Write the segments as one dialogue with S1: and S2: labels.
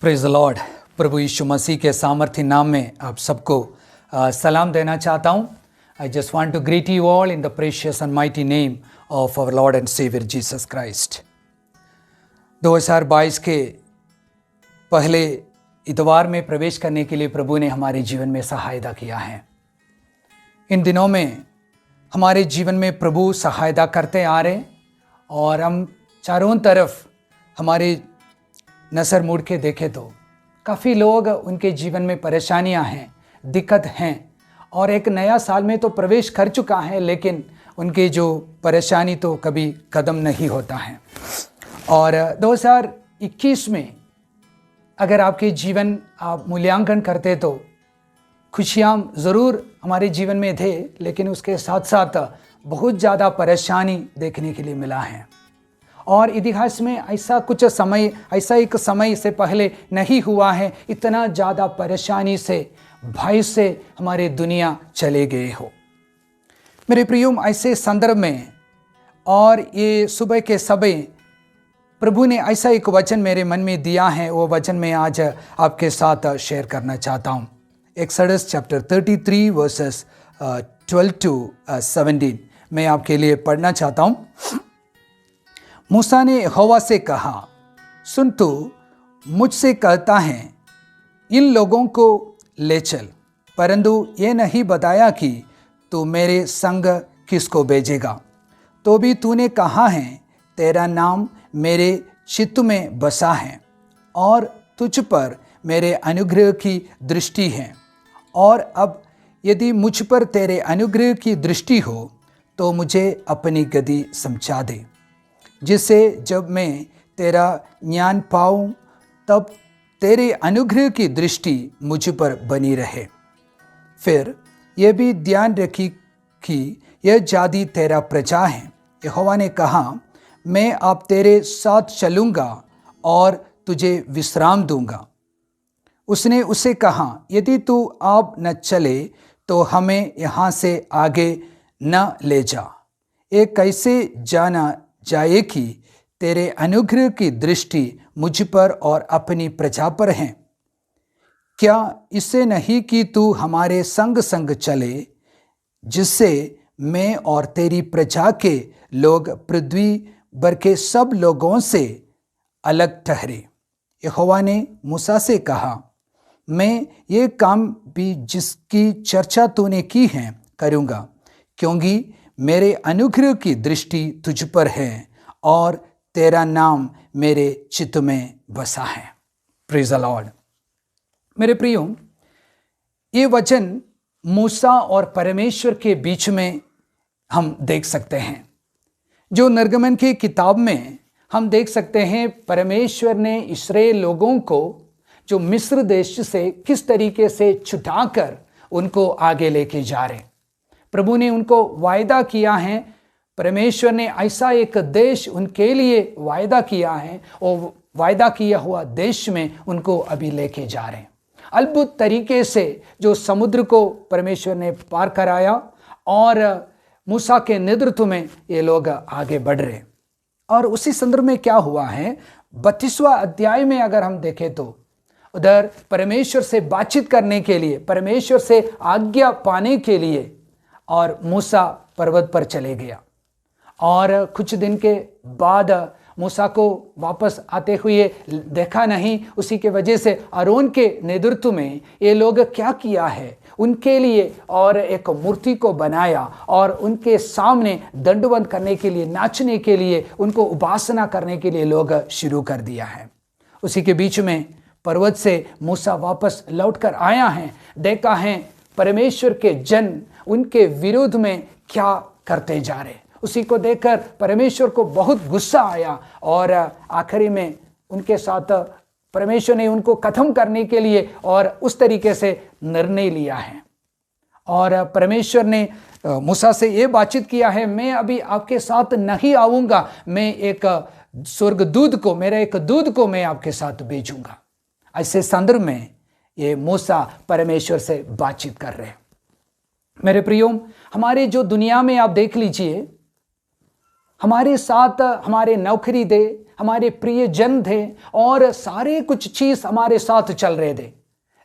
S1: Praise the lord. प्रभु यीशु मसीह के सामर्थ्य नाम में आप सबको सलाम देना चाहता हूँ। I just want to greet you all in the precious and mighty name of our Lord and saviour Jesus Christ. 2022 के पहले इतवार में प्रवेश करने के लिए प्रभु ने हमारे जीवन में सहायता किया है। इन दिनों में हमारे जीवन में प्रभु सहायता करते आ रहे और हम चारों तरफ हमारे नज़र मुड़ के देखें तो काफ़ी लोग उनके जीवन में परेशानियां हैं, दिक्कत हैं और एक नया साल में तो प्रवेश कर चुका है, लेकिन उनकी जो परेशानी तो कभी ख़त्म नहीं होता है। और 2021 में अगर आपके जीवन आप मूल्यांकन करते तो खुशियाँ ज़रूर हमारे जीवन में थे, लेकिन उसके साथ साथ बहुत ज़्यादा परेशानी देखने के लिए मिला है। और इतिहास में ऐसा एक समय से पहले नहीं हुआ है, इतना ज़्यादा परेशानी से, भय से हमारे दुनिया चले गए हो। मेरे प्रियो, ऐसे संदर्भ में और ये सुबह के समय प्रभु ने ऐसा एक वचन मेरे मन में दिया है, वो वचन मैं आज आपके साथ शेयर करना चाहता हूँ। एक्सोडस चैप्टर 33 वर्सेस 12 to 17 मैं आपके लिए पढ़ना चाहता हूँ। मूसा ने यहोवा से कहा, सुन, तू मुझसे कहता है इन लोगों को ले चल, परंतु ये नहीं बताया कि तू मेरे संग किसको भेजेगा। तो भी तूने कहा है तेरा नाम मेरे चित्त में बसा है और तुझ पर मेरे अनुग्रह की दृष्टि है। और अब यदि मुझ पर तेरे अनुग्रह की दृष्टि हो तो मुझे अपनी गति समझा दे, जिससे जब मैं तेरा ज्ञान पाऊँ तब तेरे अनुग्रह की दृष्टि मुझ पर बनी रहे। फिर यह भी ध्यान रखी कि यह जाति तेरा प्रजा है। यहोवा ने कहा, मैं अब तेरे साथ चलूँगा और तुझे विश्राम दूंगा। उसने उसे कहा, यदि तू अब न चले तो हमें यहाँ से आगे न ले जा। ये कैसे जाना जाए कि तेरे अनुग्रह की दृष्टि मुझ पर और अपनी प्रजा पर है? क्या इससे नहीं कि तू हमारे संग संग चले, जिससे मैं और तेरी प्रजा के लोग पृथ्वी भर के सब लोगों से अलग ठहरे। यहोवा ने मूसा से कहा, मैं ये काम भी जिसकी चर्चा तूने की है करूँगा, क्योंकि मेरे अनुग्रह की दृष्टि तुझ पर है और तेरा नाम मेरे चित्त में बसा है। Praise the Lord. मेरे प्रियो, ये वचन मूसा और परमेश्वर के बीच में हम देख सकते हैं। जो निर्गमन की किताब में हम देख सकते हैं, परमेश्वर ने इस्राएल लोगों को जो मिस्र देश से किस तरीके से छुटाकर उनको आगे लेके जा रहे। प्रभु ने उनको वायदा किया है, परमेश्वर ने ऐसा एक देश उनके लिए वायदा किया है और वायदा किया हुआ देश में उनको अभी लेके जा रहे हैं। अद्भुत तरीके से जो समुद्र को परमेश्वर ने पार कराया और मूसा के नेतृत्व में ये लोग आगे बढ़ रहे। और उसी संदर्भ में क्या हुआ है, 32वां अध्याय में अगर हम देखें तो उधर परमेश्वर से बातचीत करने के लिए, परमेश्वर से आज्ञा पाने के लिए और मूसा पर्वत पर चले गया। और कुछ दिन के बाद मूसा को वापस आते हुए देखा नहीं। उसी के वजह से आरोन के नेतृत्व में ये लोग क्या किया है, उनके लिए और एक मूर्ति को बनाया और उनके सामने दंडवत करने के लिए, नाचने के लिए, उनको उपासना करने के लिए लोग शुरू कर दिया है। उसी के बीच में पर्वत से मूसा वापस लौट कर आया है, देखा है परमेश्वर के जन उनके विरोध में क्या करते जा रहे। उसी को देखकर परमेश्वर को बहुत गुस्सा आया और आखिरी में उनके साथ परमेश्वर ने उनको खत्म करने के लिए और उस तरीके से निर्णय लिया है। और परमेश्वर ने मूसा से ये बातचीत किया है, मैं अभी आपके साथ नहीं आऊँगा, मैं एक स्वर्गदूत को, मेरा एक दूत को मैं आपके साथ भेजूँगा। ऐसे संदर्भ में ये मूसा परमेश्वर से बातचीत कर रहे हैं। मेरे प्रियो, हमारे जो दुनिया में आप देख लीजिए, हमारे साथ हमारे नौकरी दे, हमारे प्रियजन थे और सारे कुछ चीज़ हमारे साथ चल रहे थे।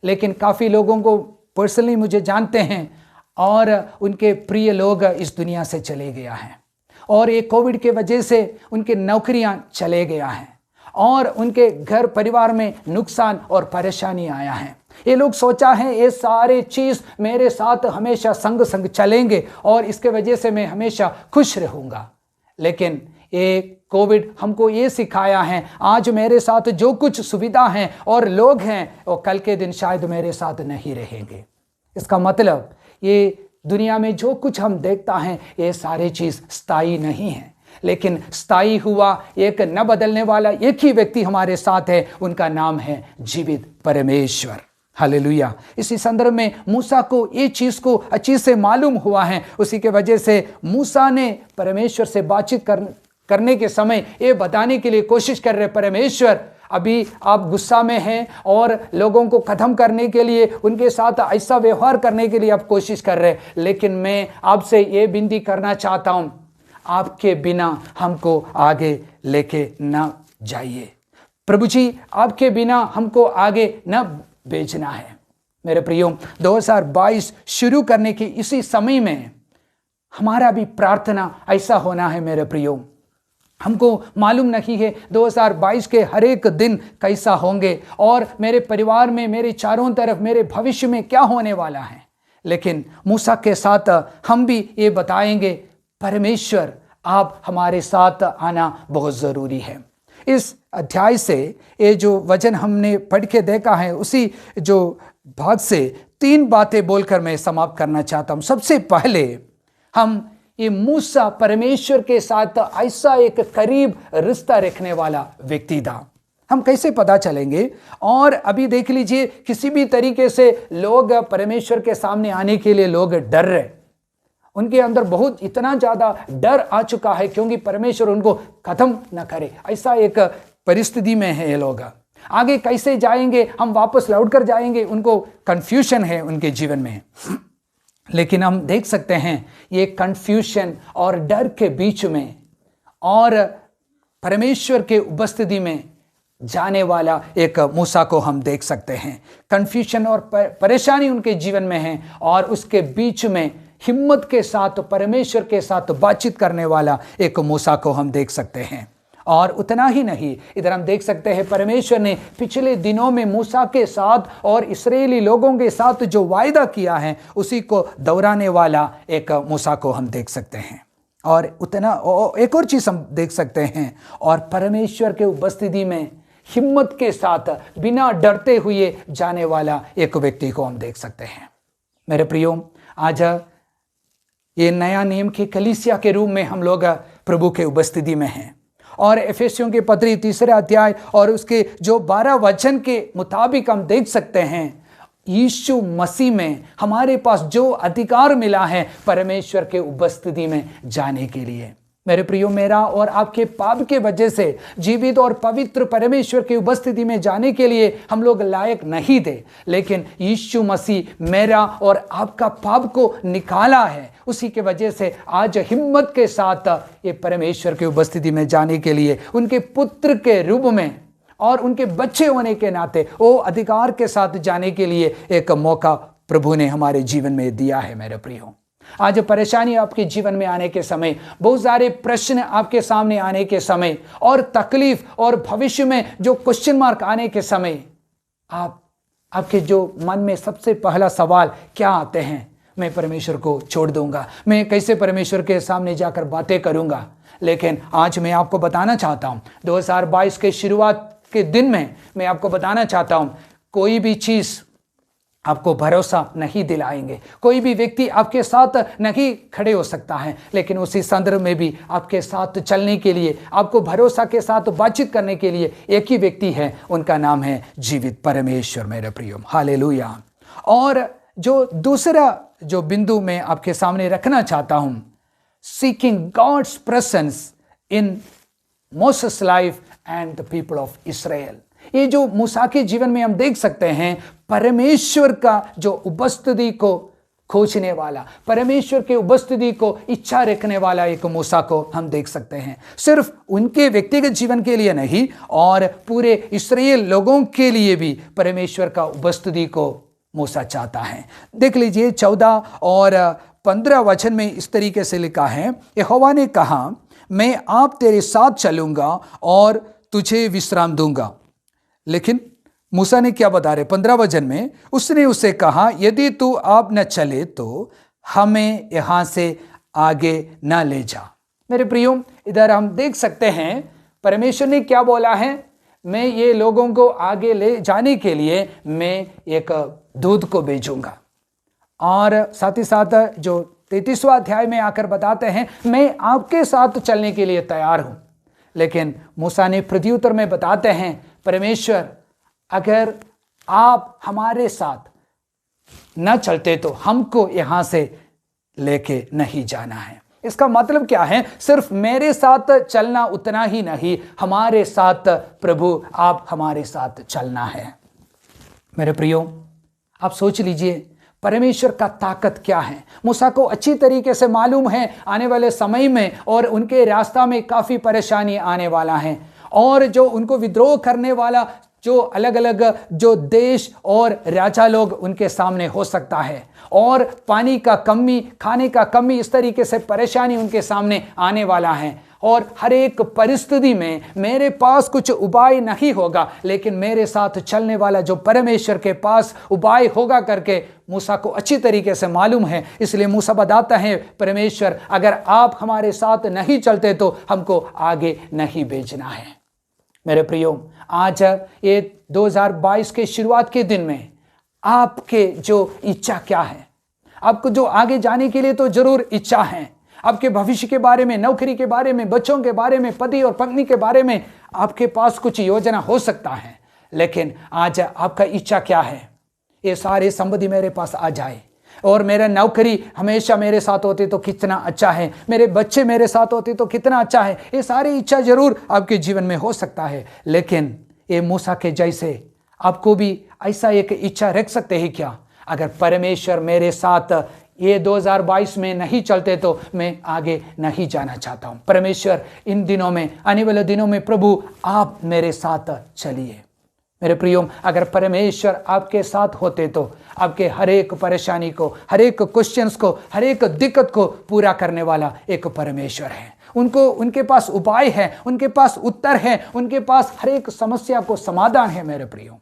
S1: लेकिन काफ़ी लोगों को पर्सनली मुझे जानते हैं और उनके प्रिय लोग इस दुनिया से चले गया हैं और ये कोविड के वजह से उनके नौकरियां चले गया हैं और उनके घर परिवार में नुकसान और परेशानी आया है। ये लोग सोचा है ये सारे चीज़ मेरे साथ हमेशा संग संग चलेंगे और इसके वजह से मैं हमेशा खुश रहूँगा। लेकिन ये कोविड हमको ये सिखाया है, आज मेरे साथ जो कुछ सुविधा हैं और लोग हैं वो कल के दिन शायद मेरे साथ नहीं रहेंगे। इसका मतलब ये दुनिया में जो कुछ हम देखता हैं ये सारी चीज़ स्थायी नहीं है, लेकिन स्थायी हुआ एक न बदलने वाला एक ही व्यक्ति हमारे साथ है, उनका नाम है जीवित परमेश्वर। हालेलुया। इसी संदर्भ में मूसा को ये चीज़ को अच्छी से मालूम हुआ है, उसी के वजह से मूसा ने परमेश्वर से बातचीत करने के समय ये बताने के लिए कोशिश कर रहे, परमेश्वर अभी आप गुस्सा में हैं और लोगों को ख़त्म करने के लिए उनके साथ ऐसा व्यवहार करने के लिए आप कोशिश कर रहे, लेकिन मैं आपसे ये विनती करना चाहता हूँ, आपके बिना हमको आगे लेके न जाइए। प्रभु जी आपके बिना हमको आगे न भेजना है। मेरे प्रियो, 2022 शुरू करने की इसी समय में हमारा भी प्रार्थना ऐसा होना है। मेरे प्रियो, हमको मालूम नहीं है 2022 के हर एक दिन कैसा होंगे और मेरे परिवार में, मेरे चारों तरफ, मेरे भविष्य में क्या होने वाला है, लेकिन मूसा के साथ हम भी ये बताएंगे, परमेश्वर आप हमारे साथ आना बहुत ज़रूरी है। इस अध्याय से ये जो वचन हमने पढ़ के देखा है, उसी जो भाग से 3 बातें बोलकर मैं समाप्त करना चाहता हूँ। सबसे पहले हम ये मूसा परमेश्वर के साथ ऐसा एक करीब रिश्ता रखने वाला व्यक्ति था। हम कैसे पता चलेंगे? और अभी देख लीजिए, किसी भी तरीके से लोग परमेश्वर के सामने आने के लिए लोग डर रहे, उनके अंदर बहुत इतना ज़्यादा डर आ चुका है क्योंकि परमेश्वर उनको ख़त्म न करे, ऐसा एक परिस्थिति में है ये लोग। आगे कैसे जाएंगे, हम वापस लौट कर जाएंगे, उनको कन्फ्यूजन है उनके जीवन में। लेकिन हम देख सकते हैं ये कन्फ्यूजन और डर के बीच में और परमेश्वर के उपस्थिति में जाने वाला एक मूसा को हम देख सकते हैं। कन्फ्यूजन और परेशानी उनके जीवन में है और उसके बीच में हिम्मत के साथ परमेश्वर के साथ बातचीत करने वाला एक मूसा को हम देख सकते हैं। और उतना ही नहीं, इधर हम देख सकते हैं परमेश्वर ने पिछले दिनों में मूसा के साथ और इस्राएली लोगों के साथ जो वायदा किया है उसी को दोहराने वाला एक मूसा को हम देख सकते हैं। और उतना एक और चीज़ हम देख सकते हैं, और परमेश्वर के उपस्थिति में हिम्मत के साथ बिना डरते हुए जाने वाला एक व्यक्ति को हम देख सकते हैं। मेरे प्रियो, आज ये नया नियम की कलीसिया के रूप में हम लोग प्रभु के उपस्थिति में हैं और एफेसियों के पत्री 3 अध्याय और उसके जो 12 वचन के मुताबिक हम देख सकते हैं, यीशु मसीह में हमारे पास जो अधिकार मिला है परमेश्वर के उपस्थिति में जाने के लिए। मेरे प्रियो, मेरा और आपके पाप के वजह से जीवित और पवित्र परमेश्वर की उपस्थिति में जाने के लिए हम लोग लायक नहीं थे, लेकिन यीशु मसीह मेरा और आपका पाप को निकाला है। उसी के वजह से आज हिम्मत के साथ ये परमेश्वर की उपस्थिति में जाने के लिए, उनके पुत्र के रूप में और उनके बच्चे होने के नाते वो अधिकार के साथ जाने के लिए एक मौका प्रभु ने हमारे जीवन में दिया है। मेरे प्रियो, आज परेशानी आपके जीवन में आने के समय, बहुत सारे प्रश्न आपके सामने आने के समय और तकलीफ और भविष्य में जो क्वेश्चन मार्क आने के समय, आपके जो मन में सबसे पहला सवाल क्या आते हैं? मैं परमेश्वर को छोड़ दूंगा, मैं कैसे परमेश्वर के सामने जाकर बातें करूंगा? लेकिन आज मैं आपको बताना चाहता हूं, 2022 के शुरुआत के दिन में मैं आपको बताना चाहता हूं, कोई भी चीज़ आपको भरोसा नहीं दिलाएंगे, कोई भी व्यक्ति आपके साथ नहीं खड़े हो सकता है, लेकिन उसी संदर्भ में भी आपके साथ चलने के लिए, आपको भरोसा के साथ बातचीत करने के लिए एक ही व्यक्ति है, उनका नाम है जीवित परमेश्वर। मेरे प्रियो, हालेलुया। और जो दूसरा जो बिंदु मैं आपके सामने रखना चाहता हूं, seeking God's presence in Moses life and the people of Israel. ये जो मूसा के जीवन में हम देख सकते हैं, परमेश्वर का जो उपस्थिति को खोजने वाला, परमेश्वर के उपस्थिति को इच्छा रखने वाला एक मूसा को हम देख सकते हैं। सिर्फ उनके व्यक्तिगत जीवन के लिए नहीं, और पूरे इस्राएल लोगों के लिए भी परमेश्वर का उपस्थिति को मूसा चाहता है। देख लीजिए 14 और 15 वचन में इस तरीके से लिखा है, यहोवा ने कहा, मैं आप तेरे साथ चलूंगा और तुझे विश्राम दूंगा। लेकिन मूसा ने क्या बता रहे 15 वचन में, उसने उसे कहा, यदि तू आप न चले तो हमें यहां से आगे न ले जा। मेरे प्रियो, इधर हम देख सकते हैं परमेश्वर ने क्या बोला है, मैं ये लोगों को आगे ले जाने के लिए मैं एक दूत को भेजूंगा। और साथ ही साथ जो 33वां अध्याय में आकर बताते हैं, मैं आपके साथ चलने के लिए तैयार हूं। लेकिन मूसा ने प्रत्युत्तर में बताते हैं, परमेश्वर अगर आप हमारे साथ न चलते तो हमको यहां से लेके नहीं जाना है। इसका मतलब क्या है, सिर्फ मेरे साथ चलना उतना ही नहीं, हमारे साथ प्रभु आप हमारे साथ चलना है। मेरे प्रियो, आप सोच लीजिए परमेश्वर का ताकत क्या है। मूसा को अच्छी तरीके से मालूम है आने वाले समय में और उनके रास्ता में काफ़ी परेशानी आने वाला है, और जो उनको विद्रोह करने वाला जो अलग अलग जो देश और राजा लोग उनके सामने हो सकता है, और पानी का कमी, खाने का कमी, इस तरीके से परेशानी उनके सामने आने वाला है। और हर एक परिस्थिति में मेरे पास कुछ उपाय नहीं होगा, लेकिन मेरे साथ चलने वाला जो परमेश्वर के पास उपाय होगा करके मूसा को अच्छी तरीके से मालूम है। इसलिए मूसा बताता है, परमेश्वर अगर आप हमारे साथ नहीं चलते तो हमको आगे नहीं भेजना है। मेरे प्रियो, आज ये 2022 के शुरुआत के दिन में आपके जो इच्छा क्या है? आपको जो आगे जाने के लिए तो जरूर इच्छा है, आपके भविष्य के बारे में, नौकरी के बारे में, बच्चों के बारे में, पति और पत्नी के बारे में आपके पास कुछ योजना हो सकता है। लेकिन आज आपका इच्छा क्या है? ये सारे संपत्ति मेरे पास आ जाए, और मेरा नौकरी हमेशा मेरे साथ होती तो कितना अच्छा है, मेरे बच्चे मेरे साथ होते तो कितना अच्छा है। ये सारी इच्छा जरूर आपके जीवन में हो सकता है। लेकिन ये मूसा के जैसे आपको भी ऐसा एक इच्छा रख सकते हैं क्या? अगर परमेश्वर मेरे साथ ये 2022 में नहीं चलते तो मैं आगे नहीं जाना चाहता हूं। परमेश्वर इन दिनों में, आने वाले दिनों में प्रभु आप मेरे साथ चलिए। मेरे प्रियो, अगर परमेश्वर आपके साथ होते तो आपके हर एक परेशानी को, हर एक क्वेश्चंस को, हर एक दिक्कत को पूरा करने वाला एक परमेश्वर है। उनके पास उपाय है, उनके पास उत्तर है, उनके पास हर एक समस्या को समाधान है। मेरे प्रियो,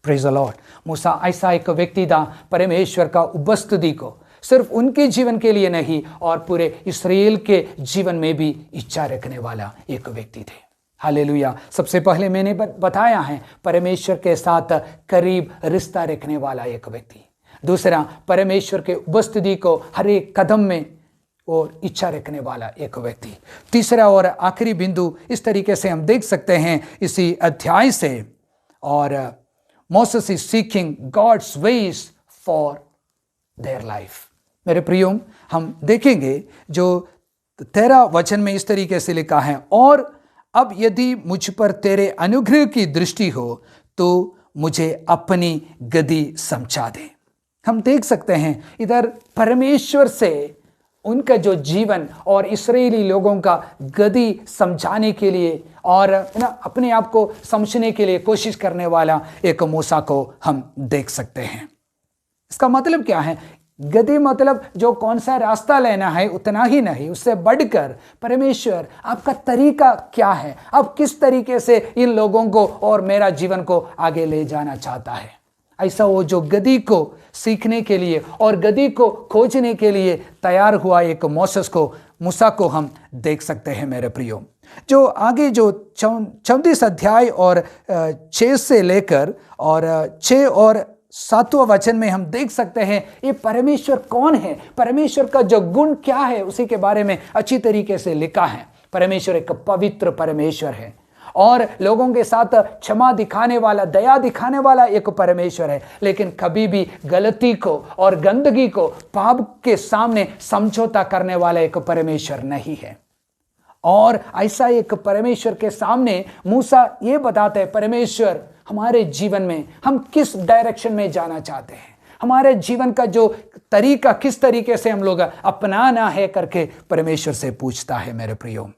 S1: प्रेज द लॉर्ड। मूसा ऐसा एक व्यक्ति था, परमेश्वर का उपस्थिति को सिर्फ उनके जीवन के लिए नहीं, और पूरे इस्राएल के जीवन में भी इच्छा रखने वाला एक व्यक्ति थे। हालेलुया। सबसे पहले मैंने बताया है, परमेश्वर के साथ करीब रिश्ता रखने वाला एक व्यक्ति। दूसरा, परमेश्वर के उपस्थिति को हर एक कदम में और इच्छा रखने वाला एक व्यक्ति। तीसरा और आखिरी बिंदु इस तरीके से हम देख सकते हैं इसी अध्याय से, और Moses is seeking God's ways for their life. मेरे प्रियो, हम देखेंगे जो 13 वचन में इस तरीके से लिखा है, और अब यदि मुझ पर तेरे अनुग्रह की दृष्टि हो तो मुझे अपनी गद्दी समझा दे। हम देख सकते हैं इधर परमेश्वर से उनका जो जीवन और इस्राएली लोगों का गद्दी समझाने के लिए और अपने आप को समझने के लिए कोशिश करने वाला एक मूसा को हम देख सकते हैं। इसका मतलब क्या है? गद्दी मतलब जो कौन सा रास्ता लेना है उतना ही नहीं, उससे बढ़कर परमेश्वर आपका तरीका क्या है, आप किस तरीके से इन लोगों को और मेरा जीवन को आगे ले जाना चाहता है। ऐसा वो जो गद्दी को सीखने के लिए और गद्दी को खोजने के लिए तैयार हुआ एक मोसेस को, मूसा को हम देख सकते हैं। मेरे प्रियो, जो आगे जो 34 अध्याय और 6 से लेकर और 6 और 7वां वचन में हम देख सकते हैं ये परमेश्वर कौन है, परमेश्वर का जो गुण क्या है, उसी के बारे में अच्छी तरीके से लिखा है। परमेश्वर एक पवित्र परमेश्वर है और लोगों के साथ क्षमा दिखाने वाला, दया दिखाने वाला एक परमेश्वर है, लेकिन कभी भी गलती को और गंदगी को, पाप के सामने समझौता करने वाला एक परमेश्वर नहीं है। और ऐसा एक परमेश्वर के सामने मूसा ये बताते हैं, परमेश्वर हमारे जीवन में हम किस डायरेक्शन में जाना चाहते हैं, हमारे जीवन का जो तरीका किस तरीके से हम लोग अपनाना है करके परमेश्वर से पूछता है मेरे प्रियो।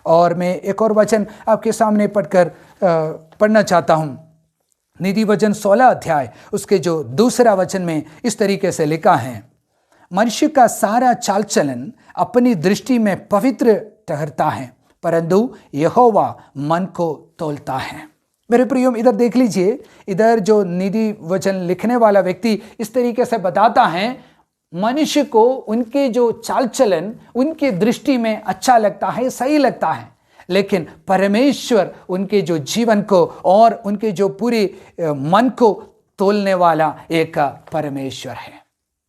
S1: और मैं एक और वचन आपके सामने पढ़ना चाहता हूँ। नीति वचन 16 अध्याय उसके जो दूसरा वचन में इस तरीके से लिखा है, मनुष्य का सारा चाल चलन अपनी दृष्टि में पवित्र ठहरता है, परंतु यहोवा मन को तौलता है। मेरे प्रियो, इधर देख लीजिए, इधर जो नीति वचन लिखने वाला व्यक्ति इस तरीके से बताता है, मनुष्य को उनके जो चाल चलन उनकी दृष्टि में अच्छा लगता है, सही लगता है, लेकिन परमेश्वर उनके जो जीवन को और उनके जो पूरी मन को तोलने वाला एक परमेश्वर है।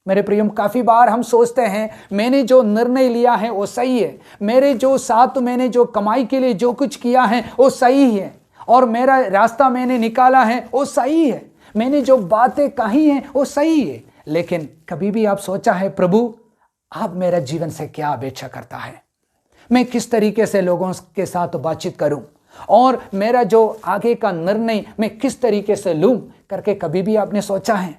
S1: मेरे प्रियम, काफ़ी बार हम सोचते हैं मैंने जो निर्णय लिया है वो सही है, मेरे जो साथ मैंने जो कमाई के लिए जो कुछ किया है वो सही है, और मेरा रास्ता मैंने निकाला है वो सही है, मैंने जो बातें कही हैं वो सही है। लेकिन कभी भी आप सोचा है, प्रभु आप मेरा जीवन से क्या अपेक्षा करता है, मैं किस तरीके से लोगों के साथ बातचीत करूं, और मेरा जो आगे का निर्णय मैं किस तरीके से लूं करके कभी भी आपने सोचा है?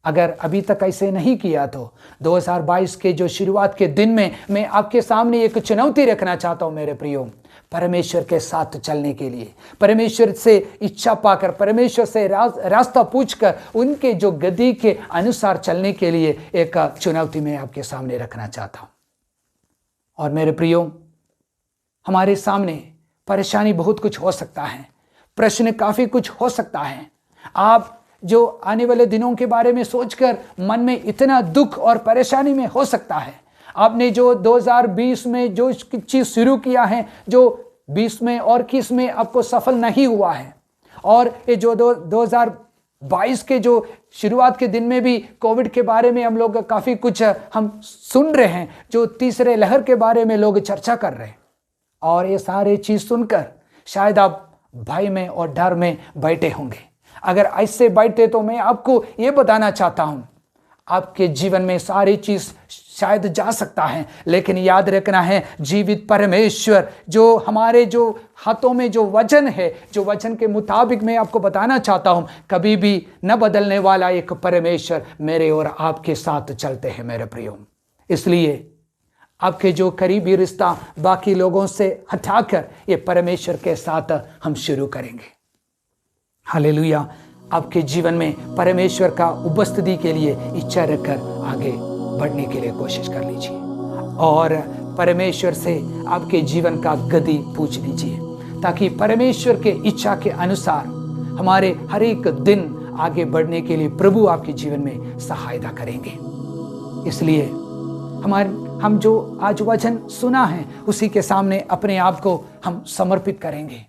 S1: अगर अभी तक ऐसे नहीं किया तो 2022 के जो शुरुआत के दिन में मैं आपके सामने एक चुनौती रखना चाहता हूं मेरे प्रियो, परमेश्वर के साथ चलने के लिए, परमेश्वर से इच्छा पाकर, परमेश्वर से रास्ता पूछकर उनके जो गति के अनुसार चलने के लिए एक चुनौती मैं आपके सामने रखना चाहता हूं। और मेरे प्रियो, हमारे सामने परेशानी बहुत कुछ हो सकता है, प्रश्न काफ़ी कुछ हो सकता है। आप जो आने वाले दिनों के बारे में सोचकर मन में इतना दुख और परेशानी में हो सकता है। आपने जो 2020 में जो चीज़ शुरू किया है, जो 20 में और 21 में आपको सफल नहीं हुआ है, और ये जो 2022 के जो शुरुआत के दिन में भी कोविड के बारे में हम लोग काफ़ी कुछ हम सुन रहे हैं, जो तीसरे लहर के बारे में लोग चर्चा कर रहे हैं, और ये सारे चीज़ सुनकर शायद आप भय में और डर में बैठे होंगे। अगर ऐसे बैठे तो मैं आपको ये बताना चाहता हूँ, आपके जीवन में सारी चीज़ शायद जा सकता है, लेकिन याद रखना है, जीवित परमेश्वर जो हमारे जो हाथों में जो वचन है, जो वचन के मुताबिक मैं आपको बताना चाहता हूँ, कभी भी न बदलने वाला एक परमेश्वर मेरे और आपके साथ चलते हैं मेरे प्रियो। इसलिए आपके जो करीबी रिश्ता बाकी लोगों से हटाकर ये परमेश्वर के साथ हम शुरू करेंगे। हालेलुया। आपके जीवन में परमेश्वर का उपस्थिति के लिए इच्छा रखकर आगे बढ़ने के लिए कोशिश कर लीजिए, और परमेश्वर से आपके जीवन का गति पूछ लीजिए, ताकि परमेश्वर के इच्छा के अनुसार हमारे हर एक दिन आगे बढ़ने के लिए प्रभु आपके जीवन में सहायता करेंगे। इसलिए हम जो आज वचन सुना है उसी के सामने अपने आप को हम समर्पित करेंगे,